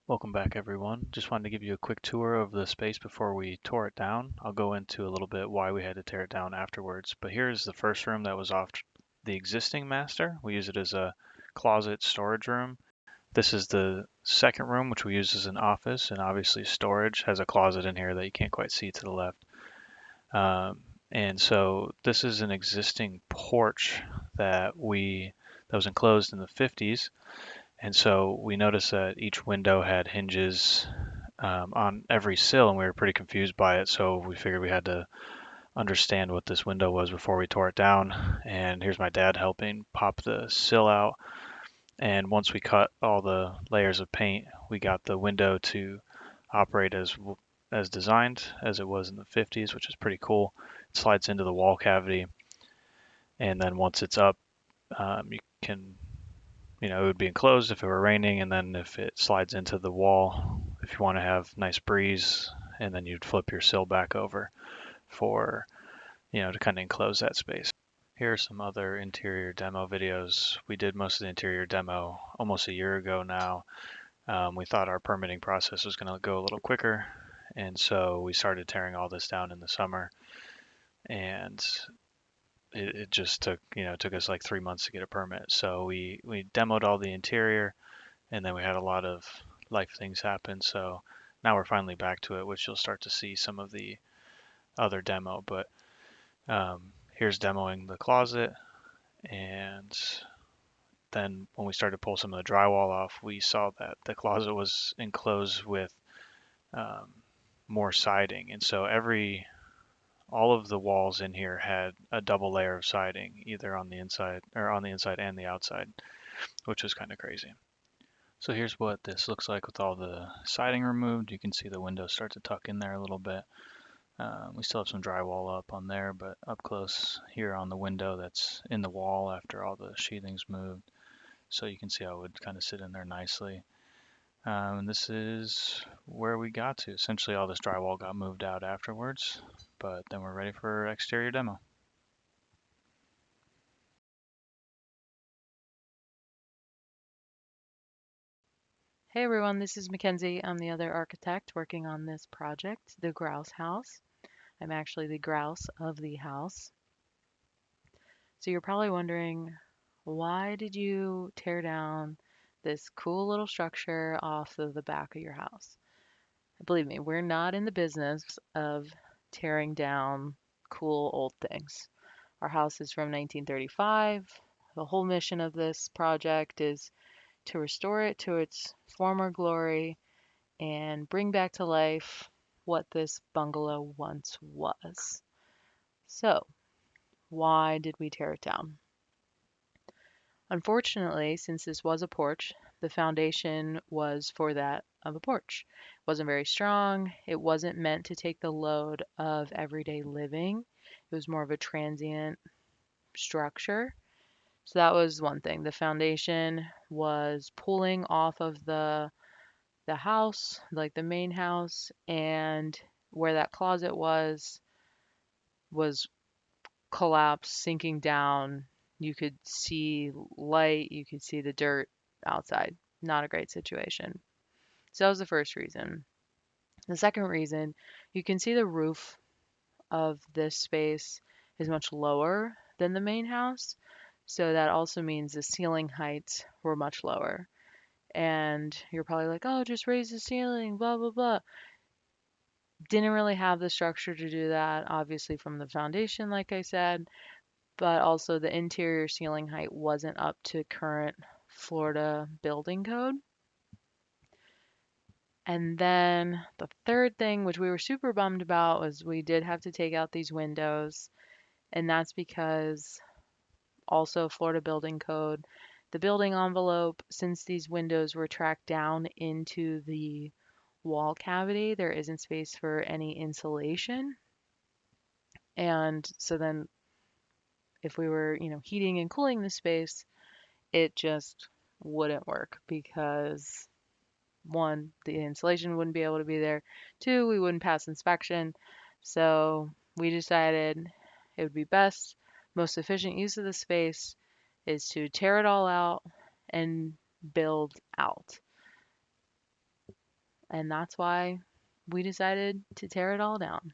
Welcome back, everyone. Just wanted to give you a quick tour of the space before we tore it down. I'll go into a little bit why we had to tear it down afterwards. But here's the first room that was off the existing master. We use it as a closet storage room. This is the second room, which we use as an office, and obviously storage has a closet in here that you can't quite see to the left. And so this is an existing porch that was enclosed in the 50s. And so we noticed that each window had hinges on every sill, and we were pretty confused by it. So we figured we had to understand what this window was before we tore it down. And here's my dad helping pop the sill out. And once we cut all the layers of paint, we got the window to operate as designed as it was in the 50s, which is pretty cool. It slides into the wall cavity, and then once it's up, you can it would be enclosed if it were raining, and then if it slides into the wall, if you want to have nice breeze, and then you'd flip your sill back over for, to kind of enclose that space. Here are some other interior demo videos. We did most of the interior demo almost a year ago now. We thought our permitting process was going to go a little quicker, and so we started tearing all this down in the summer, and it just took us like 3 months to get a permit. So we demoed all the interior, and then we had a lot of life things happen. So now we're finally back to it, which you'll start to see some of the other demo. But here's demoing the closet, and then when we started to pull some of the drywall off, we saw that the closet was enclosed with um, more siding, and so all of the walls in here had a double layer of siding, either on the inside and the outside, which was kind of crazy. So here's what this looks like with all the siding removed. You can see the windows start to tuck in there a little bit. We still have some drywall up on there, but up close here on the window that's in the wall after all the sheathing's moved. So you can see how it would kind of sit in there nicely. And this is where we got to. Essentially all this drywall got moved out afterwards, but then we're ready for exterior demo. Hey everyone, this is Mackenzie. I'm the other architect working on this project, the Grause House. I'm actually the grouse of the house. So you're probably wondering, why did you tear down this cool little structure off of the back of your house? Believe me, we're not in the business of tearing down cool old things. Our house is from 1935. The whole mission of this project is to restore it to its former glory and bring back to life what this bungalow once was. So, why did we tear it down? Unfortunately, since this was a porch, the foundation was for that of a porch. It wasn't very strong. It wasn't meant to take the load of everyday living. It was more of a transient structure. So that was one thing. The foundation was pulling off of the house, like the main house, and where that closet was collapsed, sinking down. You could see light, you could see the dirt outside. Not a great situation. So that was the first reason. The second reason, you can see the roof of this space is much lower than the main house. So that also means the ceiling heights were much lower. And you're probably like, oh, just raise the ceiling, blah, blah, blah. Didn't really have the structure to do that, obviously, from the foundation, like I said, but also the interior ceiling height wasn't up to current Florida building code. And then the third thing, which we were super bummed about, was we did have to take out these windows. And that's because also Florida building code, the building envelope, since these windows were tracked down into the wall cavity, there isn't space for any insulation. And so then if we were, heating and cooling the space, it just wouldn't work because one, the insulation wouldn't be able to be there. Two, we wouldn't pass inspection. So we decided it would be best, most efficient use of the space is to tear it all out and build out. And that's why we decided to tear it all down.